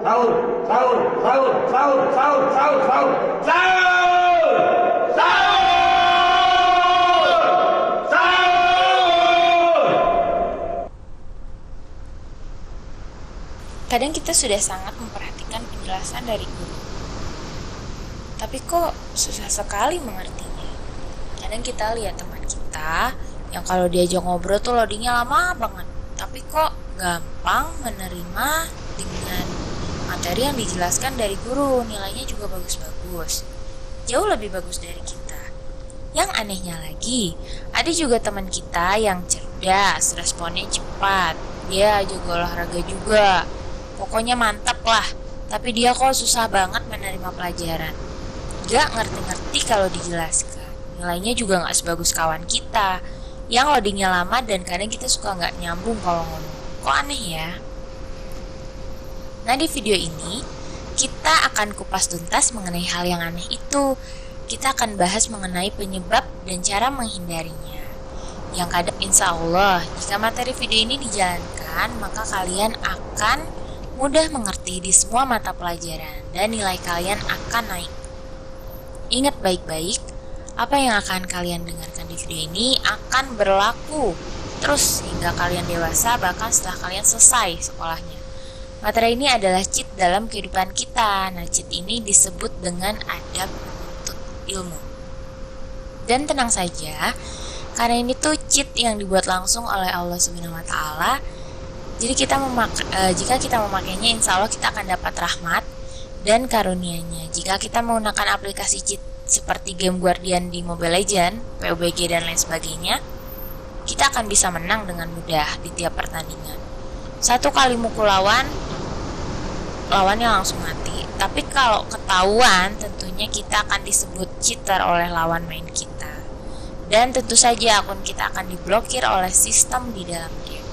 sahur, sahur, sahur, sahur, sahur, sahur, sahur, sahur, sahur, sahur. Kadang kita sudah sangat memperhatikan penjelasan dari guru, tapi kok susah sekali mengertinya. Kadang kita lihat teman kita yang kalau diajak ngobrol tuh loadingnya lama banget, tapi kok gampang menerima dengan materi yang dijelaskan dari guru. Nilainya juga bagus-bagus, jauh lebih bagus dari kita. Yang anehnya lagi, ada juga teman kita yang cerdas, responnya cepat, dia juga olahraga juga, pokoknya mantap lah. Tapi dia kok susah banget menerima pelajaran, gak ngerti-ngerti kalau dijelaskan. Nilainya juga gak sebagus kawan kita yang loadingnya lama dan kadang kita suka gak nyambung kalau ngomong. Kok aneh ya? Nah, di video ini kita akan kupas tuntas mengenai hal yang aneh itu. Kita akan bahas mengenai penyebab dan cara menghindarinya. Yang kadang insya Allah jika materi video ini dijalankan, maka kalian akan mudah mengerti di semua mata pelajaran dan nilai kalian akan naik. Ingat baik-baik, apa yang akan kalian dengarkan di video ini akan berlaku terus hingga kalian dewasa, bahkan setelah kalian selesai sekolahnya. Materi ini adalah cheat dalam kehidupan kita. Nah, cheat ini disebut dengan adab menuntut ilmu. Dan tenang saja, karena ini tuh cheat yang dibuat langsung oleh Allah Subhanahu wa taala. Jadi jika kita memakainya, insya Allah kita akan dapat rahmat dan karunia-Nya. Jika kita menggunakan aplikasi cheat seperti game Guardian di Mobile Legends, PUBG dan lain sebagainya, kita akan bisa menang dengan mudah di tiap pertandingan. Satu kali mukul lawannya langsung mati. Tapi kalau ketahuan, tentunya kita akan disebut cheater oleh lawan main kita. Dan tentu saja akun kita akan diblokir oleh sistem di dalam game.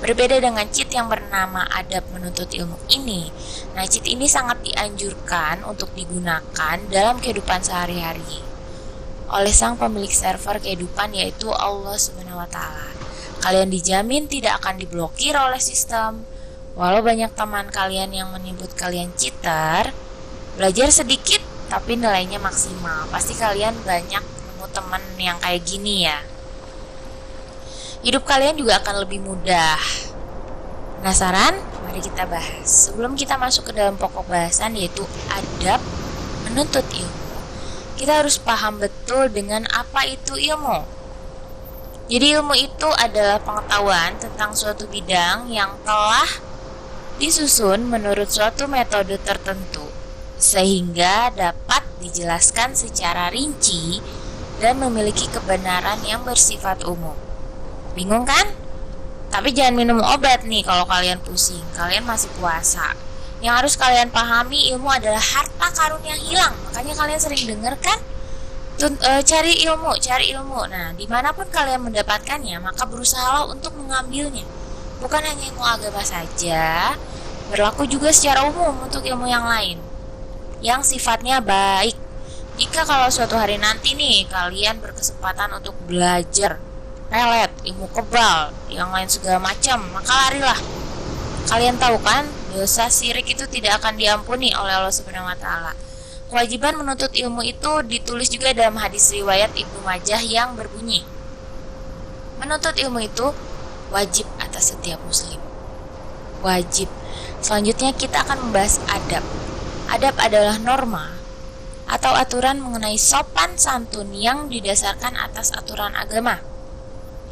Berbeda dengan cheat yang bernama adab menuntut ilmu ini. Nah, cheat ini sangat dianjurkan untuk digunakan dalam kehidupan sehari-hari oleh sang pemilik server kehidupan, yaitu Allah Subhanahu wa taala. Kalian dijamin tidak akan diblokir oleh sistem. Walau banyak teman kalian yang menyebut kalian cheater, belajar sedikit tapi nilainya maksimal. Pasti kalian banyak nemu teman yang kayak gini ya. Hidup kalian juga akan lebih mudah. Penasaran? Mari kita bahas. Sebelum kita masuk ke dalam pokok bahasan, yaitu adab menuntut ilmu, kita harus paham betul dengan apa itu ilmu. Jadi ilmu itu adalah pengetahuan tentang suatu bidang yang telah disusun menurut suatu metode tertentu, sehingga dapat dijelaskan secara rinci dan memiliki kebenaran yang bersifat umum. Bingung kan? Tapi jangan minum obat nih kalau kalian pusing, kalian masih puasa. Yang harus kalian pahami, ilmu adalah harta karun yang hilang. Makanya kalian sering dengar kan, cari ilmu. Nah, dimanapun kalian mendapatkannya, maka berusahalah untuk mengambilnya. Bukan hanya ilmu agama saja, berlaku juga secara umum untuk ilmu yang lain yang sifatnya baik. Jika kalau suatu hari nanti nih kalian berkesempatan untuk belajar pelet, ilmu kebal, yang lain segala macam, maka larilah. Kalian tahu kan, dosa syirik itu tidak akan diampuni oleh Allah Subhanahu wa taala. Kewajiban menuntut ilmu itu ditulis juga dalam hadis riwayat Ibnu Majah yang berbunyi, menuntut ilmu itu wajib atas setiap muslim. Wajib. Selanjutnya kita akan membahas adab. Adab adalah norma atau aturan mengenai sopan santun yang didasarkan atas aturan agama,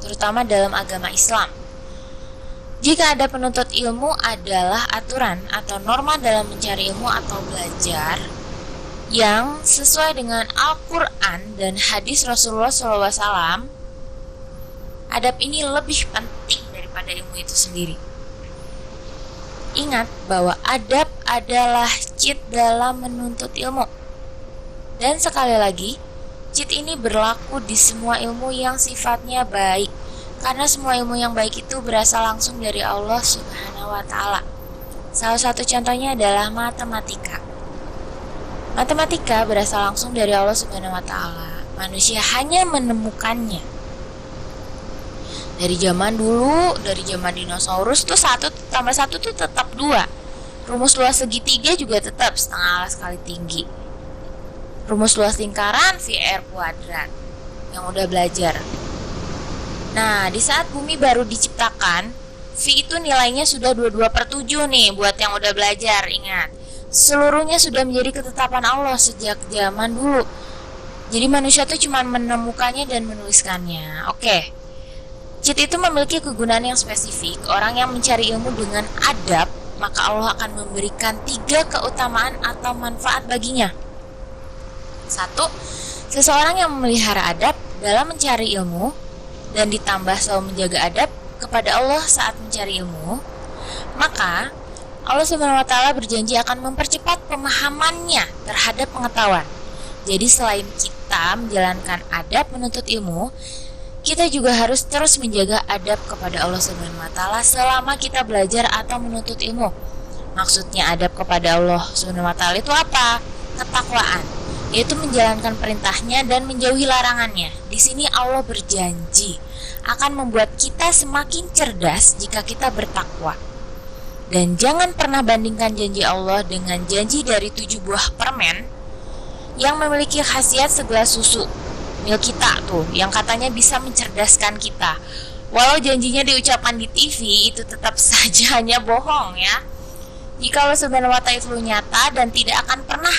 terutama dalam agama Islam. Jika ada penuntut ilmu adalah aturan atau norma dalam mencari ilmu atau belajar yang sesuai dengan Al-Quran dan hadis Rasulullah SAW, adab ini lebih penting daripada ilmu itu sendiri. Ingat bahwa adab adalah cheat dalam menuntut ilmu. Dan sekali lagi, cheat ini berlaku di semua ilmu yang sifatnya baik. Karena semua ilmu yang baik itu berasal langsung dari Allah Subhanahu wa taala. Salah satu contohnya adalah matematika. Matematika berasal langsung dari Allah Subhanahu wa taala. Manusia hanya menemukannya. Dari zaman dulu, dari zaman dinosaurus tuh 1 tambah 1 tuh tetap 2. Rumus luas segitiga juga tetap setengah alas kali tinggi. Rumus luas lingkaran VR kuadrat yang udah belajar. Nah, di saat bumi baru diciptakan, V itu nilainya sudah 22/7 nih buat yang udah belajar, ingat. Seluruhnya sudah menjadi ketetapan Allah sejak zaman dulu. Jadi manusia tuh cuma menemukannya dan menuliskannya. Oke. Cheat itu memiliki kegunaan yang spesifik. Orang yang mencari ilmu dengan adab, maka Allah akan memberikan 3 keutamaan atau manfaat baginya. 1. Seseorang yang memelihara adab dalam mencari ilmu dan ditambah selalu menjaga adab kepada Allah saat mencari ilmu, maka Allah SWT berjanji akan mempercepat pemahamannya terhadap pengetahuan. Jadi selain kita menjalankan adab menuntut ilmu, kita juga harus terus menjaga adab kepada Allah SWT selama kita belajar atau menuntut ilmu. Maksudnya adab kepada Allah SWT itu apa? Ketakwaan, yaitu menjalankan perintahnya dan menjauhi larangannya. Di sini Allah berjanji akan membuat kita semakin cerdas jika kita bertakwa. Dan jangan pernah bandingkan janji Allah dengan janji dari 7 buah permen yang memiliki khasiat segelas susu Milkita tuh, yang katanya bisa mencerdaskan kita. Walau janjinya diucapkan di TV, itu tetap saja hanya bohong ya. Jika Allah Subhanahu wa Ta'ala itu nyata dan tidak akan pernah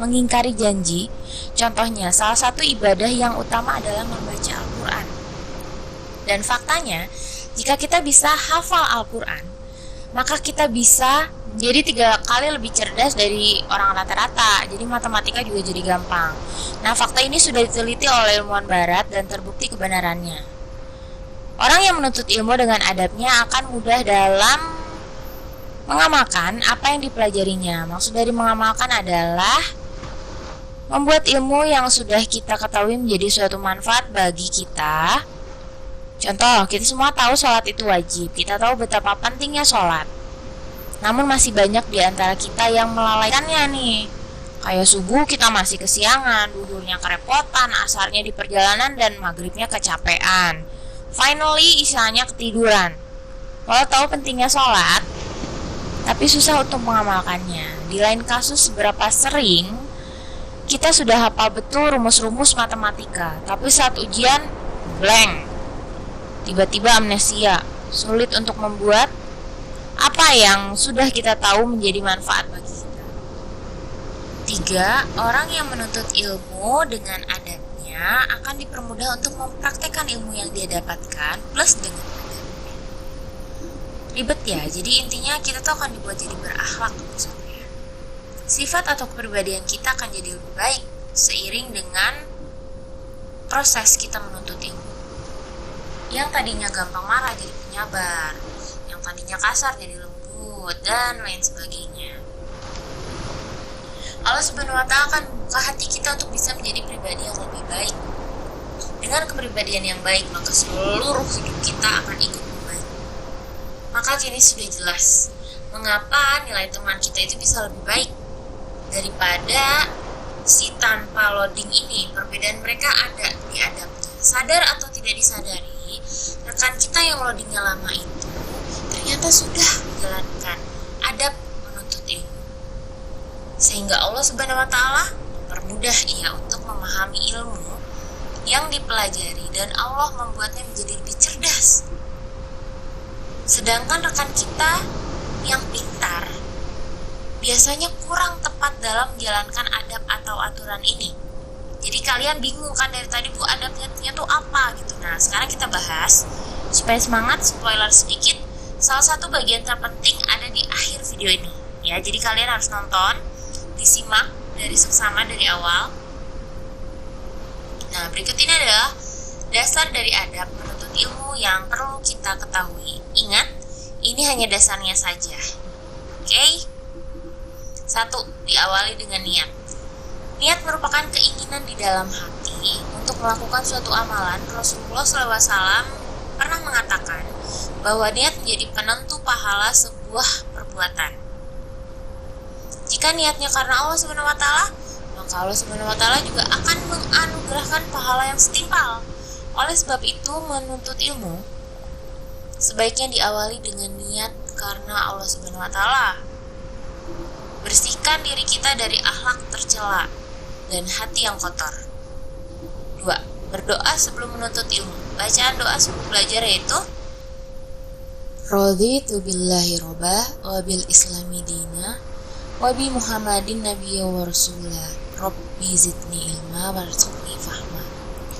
mengingkari janji, contohnya salah satu ibadah yang utama adalah membaca Al-Quran. Dan faktanya, jika kita bisa hafal Al-Quran, maka kita bisa jadi 3 kali lebih cerdas dari orang rata-rata. Jadi matematika juga jadi gampang. Nah, fakta ini sudah diteliti oleh ilmuwan barat dan terbukti kebenarannya. Orang yang menuntut ilmu dengan adabnya akan mudah dalam mengamalkan apa yang dipelajarinya. Maksud dari mengamalkan adalah membuat ilmu yang sudah kita ketahui menjadi suatu manfaat bagi kita. Contoh, kita semua tahu sholat itu wajib. Kita tahu betapa pentingnya sholat. Namun masih banyak di antara kita yang melalaikannya nih. Kayak subuh kita masih kesiangan, duhurnya kerepotan, asarnya di perjalanan, dan maghribnya kecapean. Finally, isanya ketiduran. Walau tahu pentingnya sholat, tapi susah untuk mengamalkannya. Di lain kasus, seberapa sering kita sudah hafal betul rumus-rumus matematika, tapi saat ujian, blank. Tiba-tiba amnesia, sulit untuk membuat apa yang sudah kita tahu menjadi manfaat bagi kita. 3. Orang yang menuntut ilmu dengan adabnya akan dipermudah untuk mempraktekkan ilmu yang dia dapatkan plus dengan adabnya. Ribet ya, jadi intinya kita tuh akan dibuat jadi berakhlak maksudnya. Sifat atau kepribadian kita akan jadi lebih baik seiring dengan proses kita menuntut ilmu. Yang tadinya gampang marah jadi penyabar, yang tadinya kasar jadi lembut, dan lain sebagainya. Allah Subhanahu wa Ta'ala akan membuka hati kita untuk bisa menjadi pribadi yang lebih baik. Dengan kepribadian yang baik, maka seluruh hidup kita akan ikut membaik. Maka kini sudah jelas mengapa nilai teman kita itu bisa lebih baik daripada si tanpa loading ini. Perbedaan mereka ada di adabnya. Sadar atau tidak disadari, rekan kita yang loadingnya lama itu ternyata sudah menjalankan adab menuntut ilmu, sehingga Allah Subhanahu wa Ta'ala mempermudah ia untuk memahami ilmu yang dipelajari, dan Allah membuatnya menjadi lebih cerdas. Sedangkan rekan kita yang pintar biasanya kurang tepat dalam menjalankan adab atau aturan ini. Jadi kalian bingung kan dari tadi Bu, adabnya tuh apa gitu. Nah, sekarang kita bahas supaya semangat. Spoiler sedikit, salah satu bagian terpenting ada di akhir video ini ya. Jadi kalian harus nonton, disimak dari seksama dari awal. Nah, berikut ini adalah dasar dari adab menuntut ilmu yang perlu kita ketahui. Ingat, ini hanya dasarnya saja. Oke? 1. Diawali dengan niat. Niat merupakan keinginan di dalam hati untuk melakukan suatu amalan. Rasulullah SAW pernah mengatakan bahwa niat menjadi penentu pahala sebuah perbuatan. Jika niatnya karena Allah Subhanahu wa Ta'ala, maka Allah Subhanahu wa Ta'ala juga akan menganugerahkan pahala yang setimpal. Oleh sebab itu, menuntut ilmu sebaiknya diawali dengan niat karena Allah Subhanahu wa Ta'ala. bersihkan diri kita dari akhlak tercela dan hati yang kotor. 2. Berdoa sebelum menuntut ilmu. Bacaan doa sebelum belajar yaitu Raditu billahi robba wa bil islami dina wa bi Muhammadin nabiyya wa rasulah. Rabbi zidni ilma warzuqni fahma.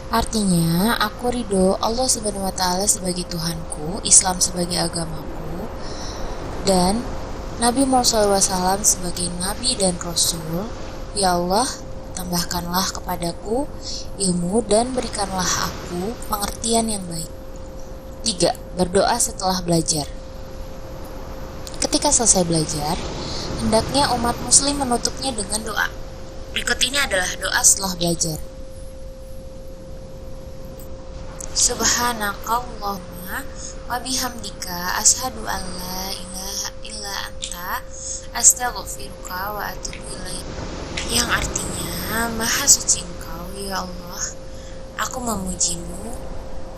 Artinya, aku ridho Allah Subhanahu wa taala sebagai Tuhanku, Islam sebagai agamaku, dan Nabi Muhammad SAW sebagai Nabi dan Rasul. Ya Allah, tambahkanlah kepadaku ilmu dan berikanlah aku pengertian yang baik. 3. Berdoa setelah belajar. Ketika selesai belajar, hendaknya umat muslim menutupnya dengan doa. Berikut ini adalah doa setelah belajar. Subhanakallahumma wa bihamdika asyhadu an la ilaha illa anta astaghfiruka wa atubu ilaik. Yang artinya, Maha suci Engkau ya Allah, aku memujimu,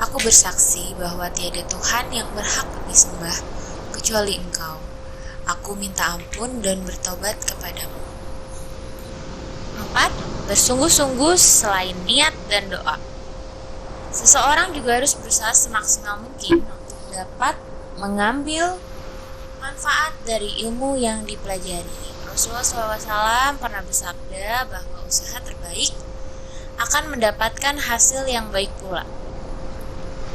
aku bersaksi bahwa tiada Tuhan yang berhak disembah kecuali Engkau. Aku minta ampun dan bertobat kepadamu. 4. Bersungguh-sungguh selain niat dan doa. Seseorang juga harus berusaha semaksimal mungkin untuk dapat mengambil manfaat dari ilmu yang dipelajari. Rasulullah SAW pernah bersabda bahwa usaha terbaik akan mendapatkan hasil yang baik pula.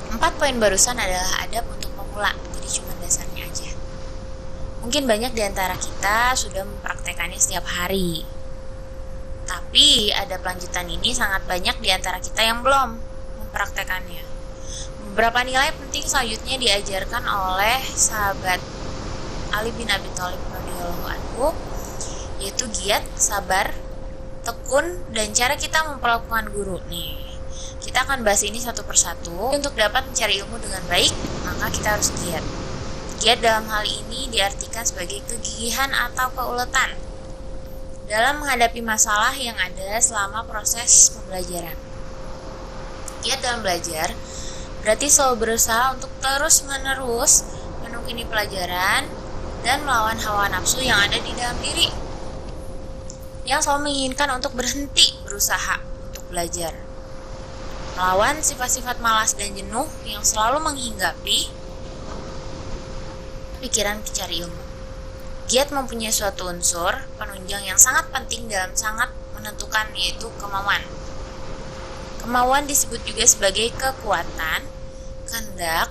4 poin barusan adalah adab untuk pemula, jadi cuma dasarnya aja. Mungkin banyak di antara kita sudah mempraktekannya setiap hari. Tapi adab lanjutan ini sangat banyak di antara kita yang belum mempraktekannya. Beberapa nilai penting selanjutnya diajarkan oleh sahabat Ali bin Abi Thalib radhiyallahu anhu, yaitu giat, sabar, tekun, dan cara kita memperlakukan guru. Nih, kita akan bahas ini satu persatu. Untuk dapat mencari ilmu dengan baik, maka kita harus giat. Giat dalam hal ini diartikan sebagai kegigihan atau keuletan dalam menghadapi masalah yang ada selama proses pembelajaran. Giat dalam belajar berarti selalu berusaha untuk terus-menerus menekuni pelajaran dan melawan hawa nafsu yang ada di dalam diri, yang selalu menginginkan untuk berhenti berusaha untuk belajar, melawan sifat-sifat malas dan jenuh yang selalu menghinggapi pikiran pencari ilmu. Giat mempunyai suatu unsur penunjang yang sangat penting dalam sangat menentukan, yaitu kemauan. Kemauan disebut juga sebagai kekuatan. Kehendak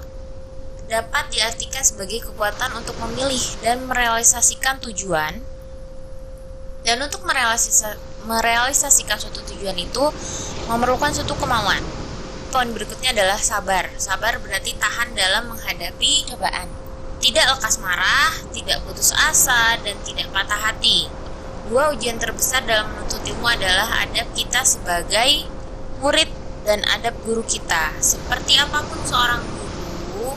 dapat diartikan sebagai kekuatan untuk memilih dan merealisasikan tujuan. Dan untuk merealisasikan suatu tujuan itu memerlukan suatu kemauan. Poin berikutnya adalah sabar. Sabar berarti tahan dalam menghadapi cobaan. Tidak lekas marah, tidak putus asa, dan tidak patah hati. 2 ujian terbesar dalam menuntut ilmu adalah adab kita sebagai murid dan adab guru kita. Seperti apapun seorang guru,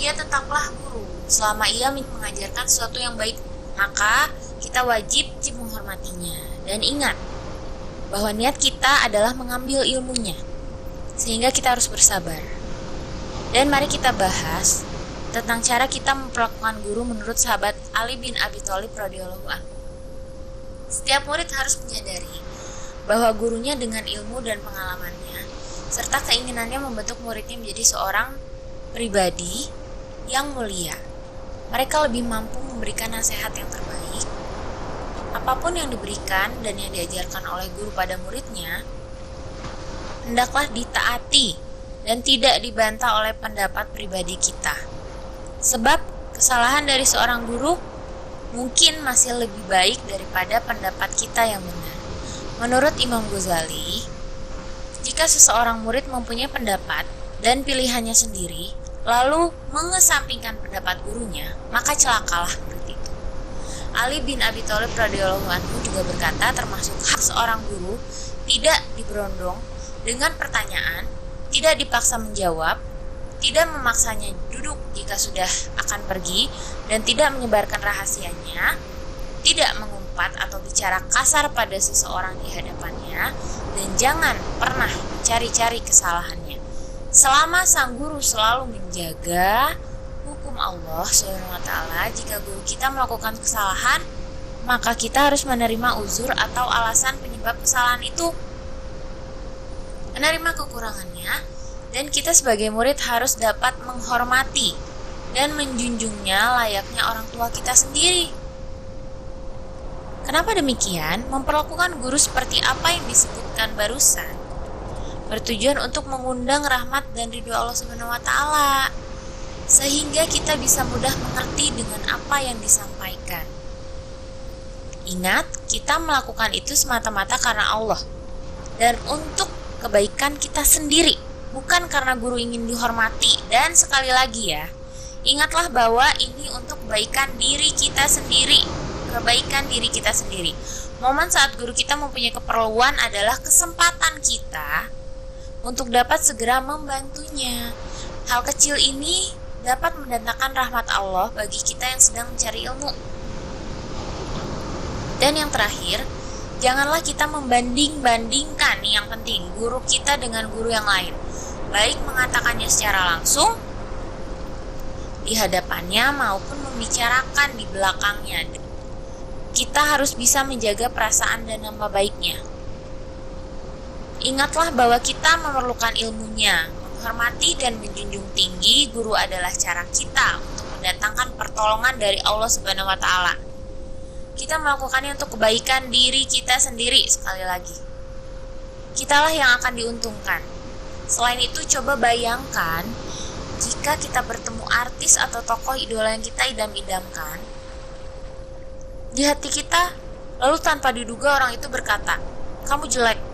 ia tetaplah guru selama ia mengajarkan sesuatu yang baik, maka kita wajib menghormatinya. Dan ingat bahwa niat kita adalah mengambil ilmunya, sehingga kita harus bersabar. Dan mari kita bahas tentang cara kita memperlakukan guru menurut sahabat Ali bin Abi Thalib radhiyallahu anhu. Setiap murid harus menyadari bahwa gurunya dengan ilmu dan pengalamannya serta keinginannya membentuk muridnya menjadi seorang pribadi yang mulia. Mereka lebih mampu memberikan nasihat yang terbaik. Apapun yang diberikan dan yang diajarkan oleh guru pada muridnya hendaklah ditaati dan tidak dibantah oleh pendapat pribadi kita. Sebab kesalahan dari seorang guru mungkin masih lebih baik daripada pendapat kita yang benar. Menurut Imam Ghazali, jika seseorang murid mempunyai pendapat dan pilihannya sendiri, lalu mengesampingkan pendapat gurunya, maka celakalah murid itu. Ali bin Abi Thalib radhiyallahu anhu juga berkata, termasuk hak seorang guru tidak diberondong dengan pertanyaan, tidak dipaksa menjawab, tidak memaksanya duduk jika sudah akan pergi, dan tidak menyebarkan rahasianya, tidak mengumpat atau bicara kasar pada seseorang di hadapannya, dan jangan pernah mencari-cari kesalahannya. Selama sang guru selalu menjaga hukum Allah SWT, jika guru kita melakukan kesalahan, maka kita harus menerima uzur atau alasan penyebab kesalahan itu, menerima kekurangannya, dan kita sebagai murid harus dapat menghormati dan menjunjungnya layaknya orang tua kita sendiri. Kenapa demikian? Memperlakukan guru seperti apa yang disebutkan barusan bertujuan untuk mengundang rahmat dan ridho Allah Subhanahu wa taala, sehingga kita bisa mudah mengerti dengan apa yang disampaikan. Ingat, kita melakukan itu semata-mata karena Allah dan untuk kebaikan kita sendiri, bukan karena guru ingin dihormati. Dan sekali lagi ya, ingatlah bahwa ini untuk kebaikan diri kita sendiri. Kebaikan diri kita sendiri. Momen saat guru kita mempunyai keperluan adalah kesempatan kita untuk dapat segera membantunya. Hal kecil ini dapat mendatangkan rahmat Allah bagi kita yang sedang mencari ilmu. Dan yang terakhir, janganlah kita membanding-bandingkan, yang penting, guru kita dengan guru yang lain, baik mengatakannya secara langsung di hadapannya maupun membicarakan di belakangnya. Kita harus bisa menjaga perasaan dan nama baiknya. Ingatlah bahwa kita memerlukan ilmunya. Menghormati dan menjunjung tinggi guru adalah cara kita untuk mendatangkan pertolongan dari Allah Subhanahu wa taala. Kita melakukannya untuk kebaikan diri kita sendiri. Sekali lagi, kitalah yang akan diuntungkan. Selain itu, coba bayangkan jika kita bertemu artis atau tokoh idola yang kita idam-idamkan di hati kita, lalu tanpa diduga orang itu berkata, "Kamu jelek."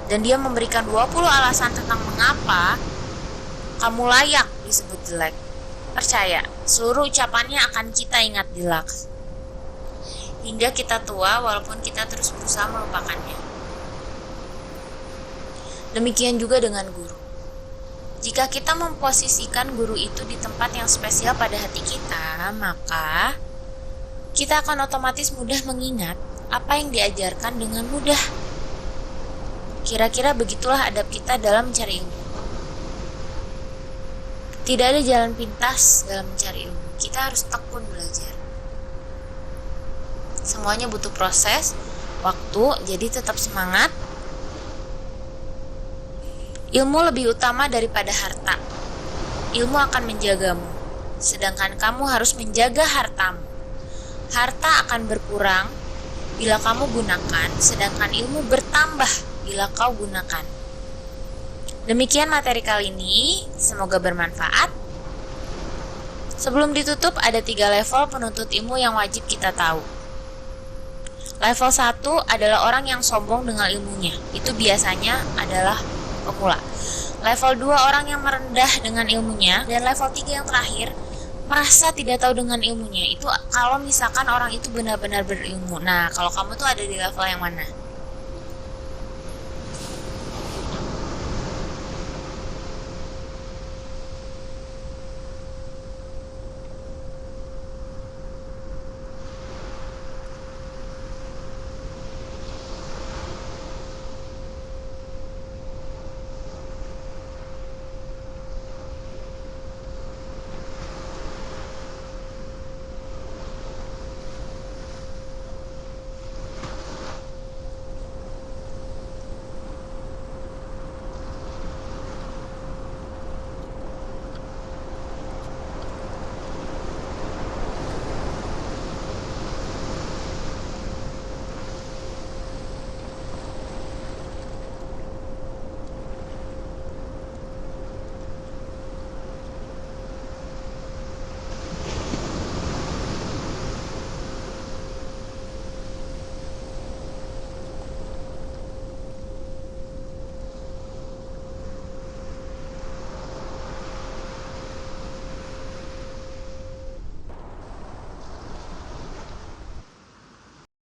Dan dia memberikan 20 alasan tentang mengapa kamu layak disebut jelek. Percaya, seluruh ucapannya akan kita ingat jelek hingga kita tua, walaupun kita terus berusaha melupakannya. Demikian juga dengan guru. Jika kita memposisikan guru itu di tempat yang spesial pada hati kita, maka kita akan otomatis mudah mengingat apa yang diajarkan dengan mudah. Kira-kira begitulah adab kita dalam mencari ilmu. Tidak ada jalan pintas dalam mencari ilmu. Kita harus tekun belajar. Semuanya butuh proses, waktu, jadi tetap semangat. Ilmu lebih utama daripada harta. Ilmu akan menjagamu, sedangkan kamu harus menjaga hartamu. Harta akan berkurang bila kamu gunakan, sedangkan ilmu bertambah bila kau gunakan. Demikian materi kali ini, semoga bermanfaat. Sebelum ditutup, ada 3 level penuntut ilmu yang wajib kita tahu. Level 1 adalah orang yang sombong dengan ilmunya. Itu biasanya adalah pemula. Level 2 orang yang merendah dengan ilmunya. Dan level 3 yang terakhir, merasa tidak tahu dengan ilmunya. Itu kalau misalkan orang itu benar-benar berilmu. Nah, kalau kamu tuh ada di level yang mana?